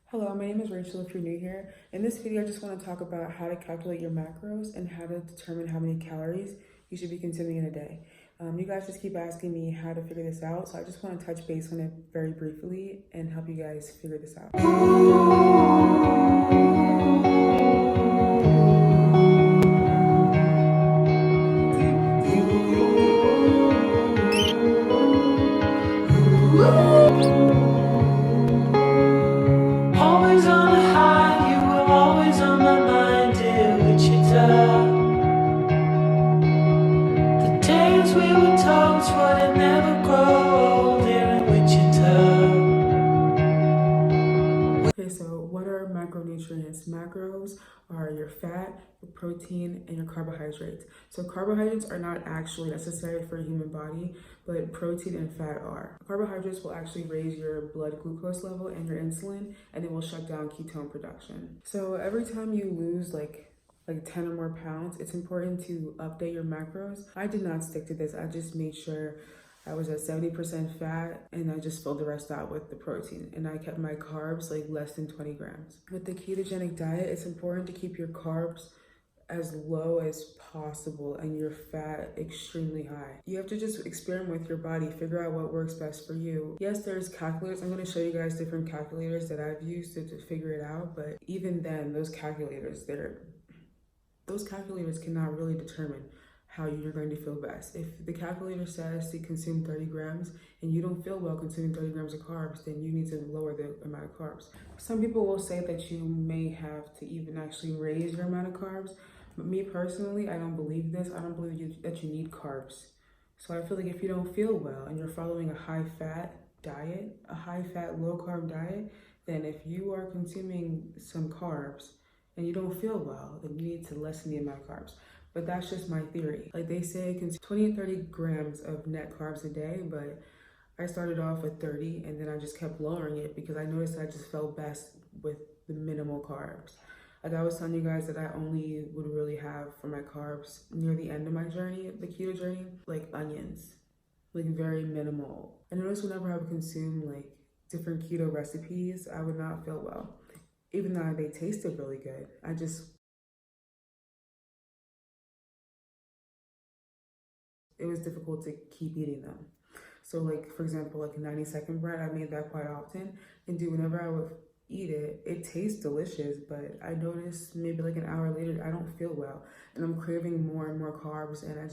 Hello, my name is Rachel if you're new here. In this video, I just want to talk about how to calculate your macros and how to determine how many calories you should be consuming in a day. You guys just keep asking me how to figure this out, so I just want to touch base on it very briefly and help you guys figure this out. Always on a high, you were always on my mind, dear Wichita. The days we were toast would never grow old here in Wichita. Okay, so what are macronutrients? Macros are your fat, your protein, and your carbohydrates. So carbohydrates are not actually necessary for a human body, but protein and fat are. Carbohydrates will actually raise your blood glucose level and your insulin, and it will shut down ketone production. So every time you lose like 10 or more pounds, it's important to update your macros. I did not stick to this. I just made sure I was at 70% fat and I just filled the rest out with the protein. And I kept my carbs like less than 20 grams. With the ketogenic diet, it's important to keep your carbs as low as possible and your fat extremely high. You have to just experiment with your body, figure out what works best for you. Yes, there's calculators. I'm going to show you guys different calculators that I've used to figure it out, but even then, those calculators cannot really determine how you're going to feel best. If the calculator says to consume 30 grams and you don't feel well consuming 30 grams of carbs, then you need to lower the amount of carbs. Some people will say that you may have to even actually raise your amount of carbs, but me personally, I don't believe this. I don't believe that you need carbs. So I feel like if you don't feel well and you're following a high-fat diet, a high-fat, low-carb diet, then if you are consuming some carbs and you don't feel well, then you need to lessen the amount of carbs. But that's just my theory. Like they say, consume 20 to 30 grams of net carbs a day, but I started off with 30 and then I just kept lowering it because I noticed I just felt best with the minimal carbs. Like I was telling you guys that I only would really have for my carbs near the end of my journey, the keto journey, like onions, like very minimal. I noticed whenever I would consume like different keto recipes, I would not feel well. Even though they tasted really good, it was difficult to keep eating them. So like, for example, like 90-second bread, I made that quite often and do whenever I would eat it, it tastes delicious, but I noticed maybe like an hour later, I don't feel well and I'm craving more and more carbs and it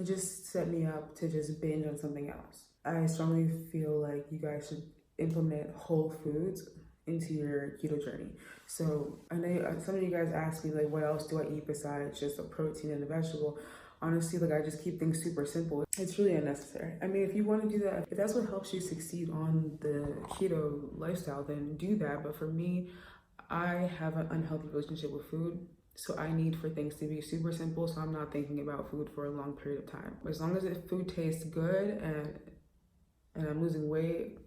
just set me up to just binge on something else. I strongly feel like you guys should implement whole foods into your keto journey. So I know some of you guys ask me like, what else do I eat besides just a protein and a vegetable? Honestly, like I just keep things super simple. It's really unnecessary. I mean, if you want to do that, if that's what helps you succeed on the keto lifestyle, then do that. But for me, I have an unhealthy relationship with food. So I need for things to be super simple so I'm not thinking about food for a long period of time. As long as the food tastes good and I'm losing weight,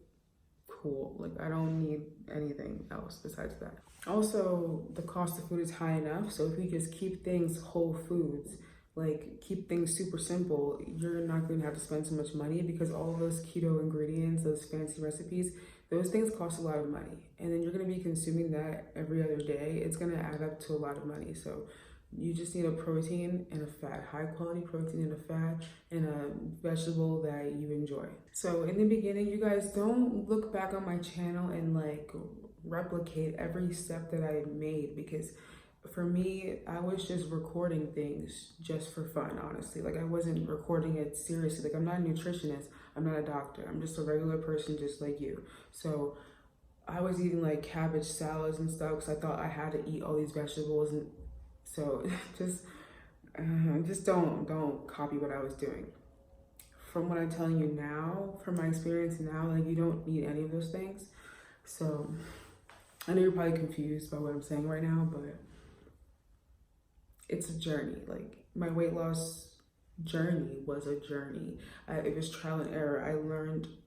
cool. Like I don't need anything else besides that. Also, the cost of food is high enough, so if we just keep things whole foods, like keep things super simple, you're not going to have to spend so much money because all those keto ingredients, those fancy recipes, those things cost a lot of money. And then you're going to be consuming that every other day. It's going to add up to a lot of money. So you just need a protein and a fat, high quality protein and a fat, and a vegetable that you enjoy. So in the beginning, you guys don't look back on my channel and like replicate every step that I made because for me, I was just recording things just for fun, honestly. Like I wasn't recording it seriously. Like I'm not a nutritionist, I'm not a doctor. I'm just a regular person just like you. So I was eating like cabbage salads and stuff because I thought I had to eat all these vegetables and so just don't copy what I was doing. From what I'm telling you now, from my experience now, like you don't need any of those things. So I know you're probably confused by what I'm saying right now, but it's a journey. Like my weight loss journey was a journey. It was trial and error.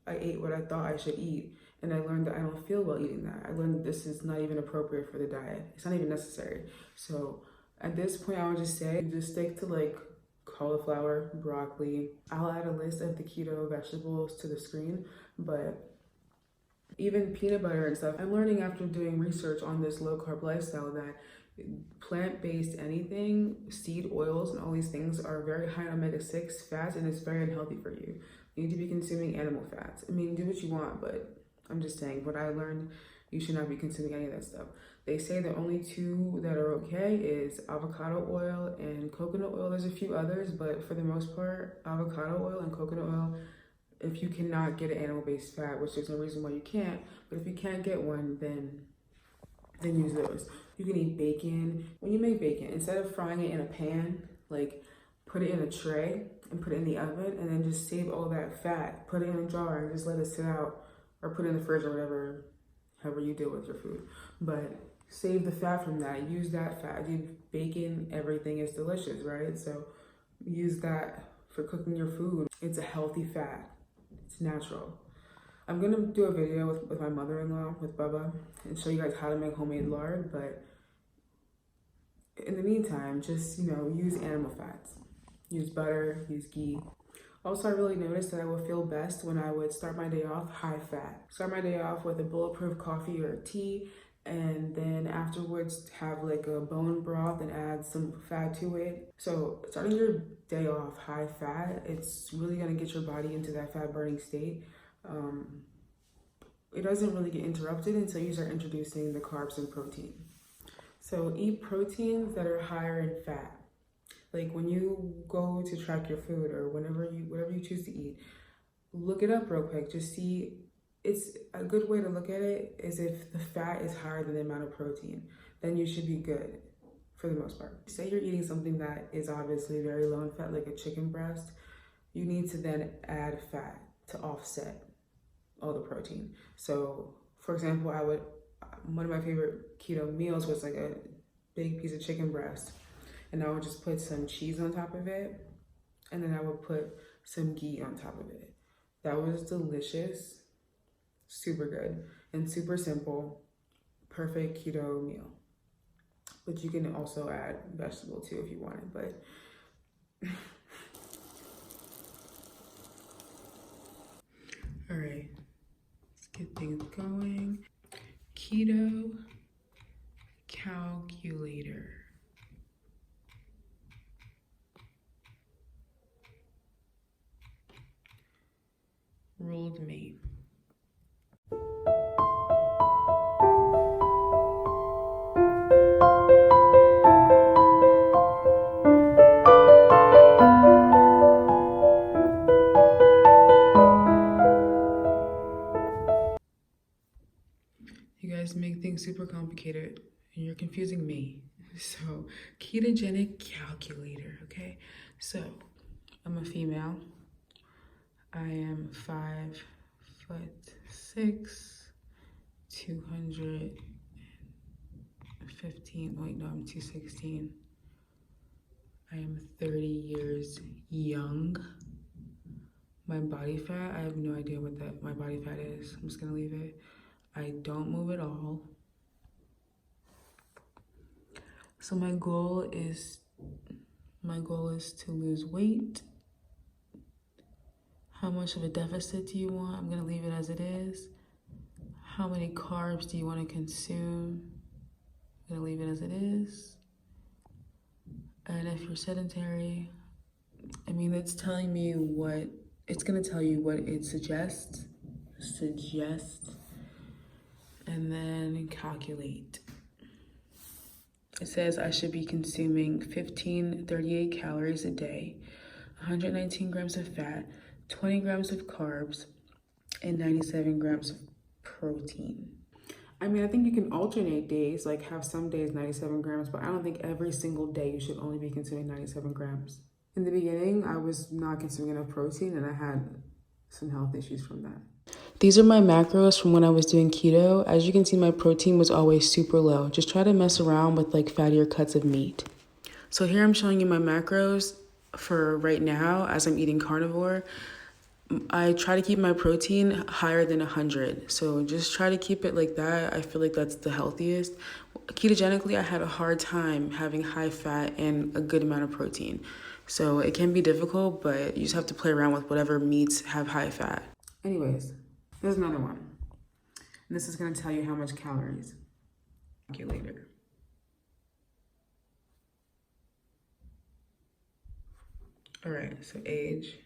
I ate what I thought I should eat, and I learned that I don't feel well eating that. I learned that this is not even appropriate for the diet. It's not even necessary. So at this point, I would just say, just stick to like cauliflower, broccoli. I'll add a list of the keto vegetables to the screen, but even peanut butter and stuff. I'm learning after doing research on this low carb lifestyle that plant-based anything, seed oils, and all these things are very high in omega-6 fats, and it's very unhealthy for you. You need to be consuming animal fats. I mean, do what you want, but I'm just saying, what I learned, you should not be consuming any of that stuff. They say the only two that are okay is avocado oil and coconut oil. There's a few others, but for the most part, avocado oil and coconut oil, if you cannot get an animal-based fat, which there's no reason why you can't, but if you can't get one, then use those. You can eat bacon. When you make bacon, instead of frying it in a pan, like put it in a tray and put it in the oven, and then just save all that fat, put it in a jar and just let it sit out, or put it in the fridge or whatever, however you deal with your food. But save the fat from that, use that fat. Dude, bacon, everything is delicious, right? So use that for cooking your food. It's a healthy fat, it's natural. I'm gonna do a video with my mother-in-law, with Bubba, and show you guys how to make homemade lard, but in the meantime, just, use animal fats. Use butter, use ghee. Also, I really noticed that I would feel best when I would start my day off high fat. Start my day off with a bulletproof coffee or tea, and then afterwards have like a bone broth and add some fat to it. So starting your day off high fat, it's really gonna get your body into that fat burning state. It doesn't really get interrupted until you start introducing the carbs and protein. So eat proteins that are higher in fat. Like when you go to track your food or whatever you choose to eat, look it up real quick. Just see, it's a good way to look at it is if the fat is higher than the amount of protein, then you should be good for the most part. Say you're eating something that is obviously very low in fat, like a chicken breast, you need to then add fat to offset all the protein. So for example, one of my favorite keto meals was like a big piece of chicken breast, and I would just put some cheese on top of it, and then I would put some ghee on top of it. That was delicious, super good, and super simple, perfect keto meal. But you can also add vegetable too if you wanted, but all right, let's get things going. Keto calculator. Rolled me. You guys make things super complicated and you're confusing me. So, ketogenic calculator, okay? So, I'm a female. I am 5'6", 215, wait, no, I'm 216. I am 30 years young. My body fat, I have no idea what my body fat is. I'm just gonna leave it. I don't move at all. So my goal is to lose weight. How much of a deficit do you want? I'm gonna leave it as it is. How many carbs do you want to consume? I'm gonna leave it as it is. And if you're sedentary, I mean, it's gonna tell you what it suggests, and then calculate. It says I should be consuming 1538 calories a day, 119 grams of fat, 20 grams of carbs, and 97 grams of protein. I mean, I think you can alternate days, like have some days 97 grams, but I don't think every single day you should only be consuming 97 grams. In the beginning, I was not consuming enough protein and I had some health issues from that. These are my macros from when I was doing keto. As you can see, my protein was always super low. Just try to mess around with like fattier cuts of meat. So here I'm showing you my macros for right now as I'm eating carnivore. I try to keep my protein higher than 100. So just try to keep it like that. I feel like that's the healthiest. Ketogenically, I had a hard time having high fat and a good amount of protein. So it can be difficult, but you just have to play around with whatever meats have high fat. Anyways, there's another one. And this is gonna tell you how much calories. Calculator. All right, so age.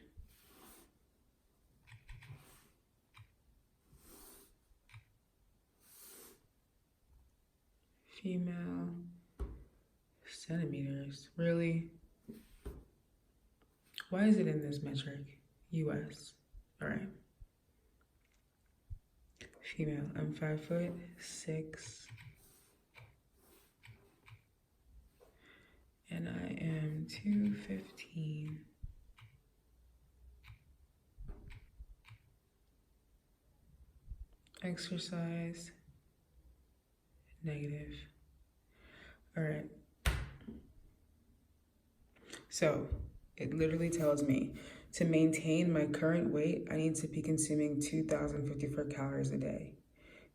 Female. Centimeters, really? Why is it in this metric? US. All right. Female, I'm 5'6", and I am 215. Exercise, negative. All right. So it literally tells me to maintain my current weight, I need to be consuming 2,054 calories a day.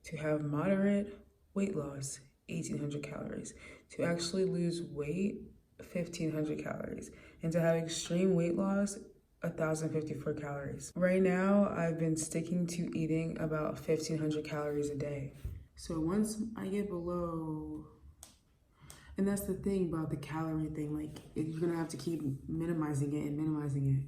To have moderate weight loss, 1,800 calories. To actually lose weight, 1,500 calories. And to have extreme weight loss, 1,054 calories. Right now, I've been sticking to eating about 1,500 calories a day. So once I get below, and that's the thing about the calorie thing, like you're gonna have to keep minimizing it and minimizing it.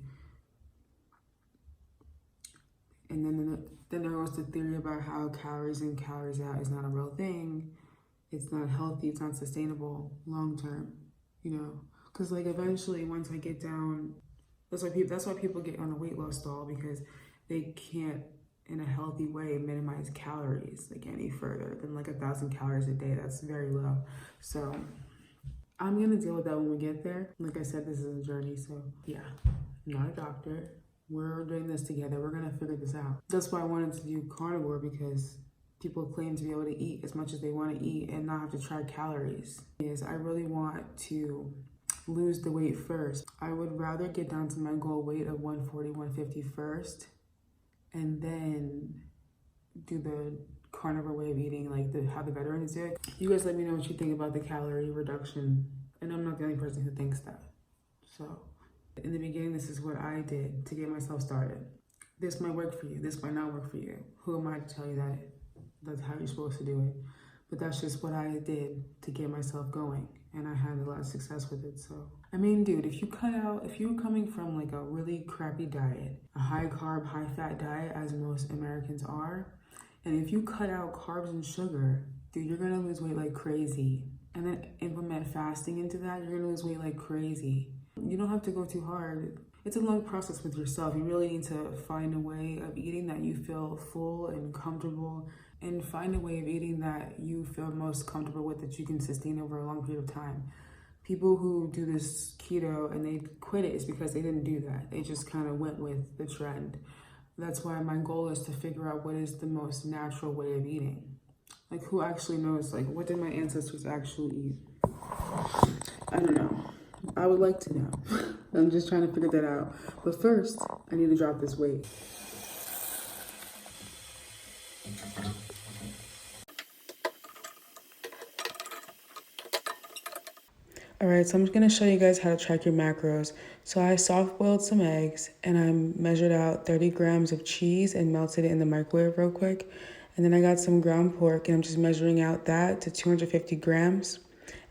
And then there was the theory about how calories in, calories out is not a real thing. It's not healthy, it's not sustainable long term, you know? Because like eventually once I get down, that's why people get on a weight loss stall, because they can't in a healthy way minimize calories like any further than like 1,000 calories a day. That's very low. So I'm gonna deal with that when we get there. Like I said, this is a journey, so yeah, I'm not a doctor. We're doing this together. We're gonna figure this out. That's why I wanted to do carnivore, because people claim to be able to eat as much as they want to eat and not have to track calories. I really want to lose the weight first. I would rather get down to my goal weight of 140, 150 first, and then do the carnivore way of eating, like how the veterans do it. You guys let me know what you think about the calorie reduction. And I'm not the only person who thinks that. So in the beginning, this is what I did to get myself started. This might work for you. This might not work for you. Who am I to tell you that that's how you're supposed to do it? But that's just what I did to get myself going. And I had a lot of success with it. So, I mean, dude, if you're coming from like a really crappy diet, a high carb, high fat diet, as most Americans are, and if you cut out carbs and sugar, dude, you're gonna lose weight like crazy. And then implement fasting into that, you're gonna lose weight like crazy. You don't have to go too hard. It's a long process with yourself. You really need to find a way of eating that you feel full and comfortable, and find a way of eating that you feel most comfortable with, that you can sustain over a long period of time. People who do this keto and they quit it is because they didn't do that. They just kind of went with the trend. That's why my goal is to figure out what is the most natural way of eating. Like, who actually knows, like, what did my ancestors actually eat? I don't know. I would like to know. I'm just trying to figure that out. But first, I need to drop this weight. All right, so I'm gonna show you guys how to track your macros. So I soft boiled some eggs and I measured out 30 grams of cheese and melted it in the microwave real quick. And then I got some ground pork and I'm just measuring out that to 250 grams.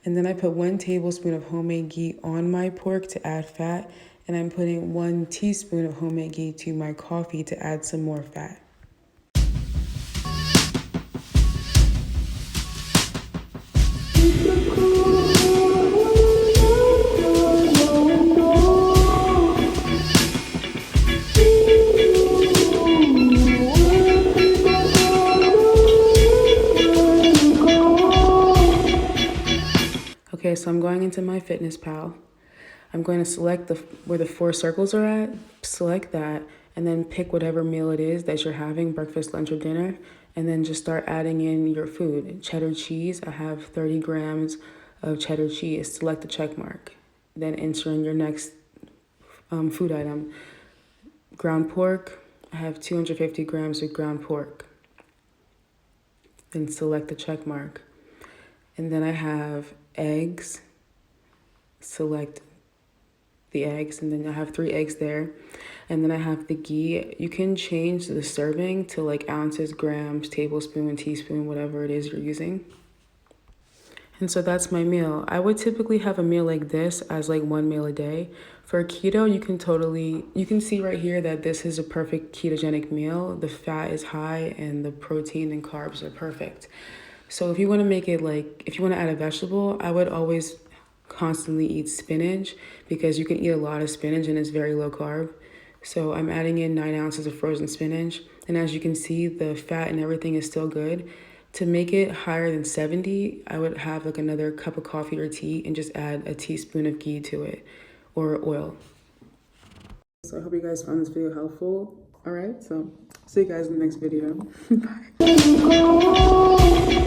And then I put 1 tablespoon of homemade ghee on my pork to add fat. And I'm putting 1 teaspoon of homemade ghee to my coffee to add some more fat. Okay, so I'm going into my Fitness Pal. I'm going to select where the 4 circles are at, select that, and then pick whatever meal it is that you're having, breakfast, lunch, or dinner, and then just start adding in your food. Cheddar cheese, I have 30 grams of cheddar cheese. Select the check mark. Then enter in your next food item. Ground pork, I have 250 grams of ground pork. Then select the check mark. And then I have eggs, select the eggs, and then I have 3 eggs there. And then I have the ghee. You can change the serving to like ounces, grams, tablespoon, teaspoon, whatever it is you're using. And so that's my meal. I would typically have a meal like this as like 1 meal a day. For keto, you can see right here that this is a perfect ketogenic meal. The fat is high and the protein and carbs are perfect. So if you want to make it like, if you want to add a vegetable, I would always constantly eat spinach because you can eat a lot of spinach and it's very low carb. So I'm adding in 9 ounces of frozen spinach. And as you can see, the fat and everything is still good. To make it higher than 70, I would have like another cup of coffee or tea and just add a teaspoon of ghee to it or oil. So I hope you guys found this video helpful. All right, so see you guys in the next video. Bye.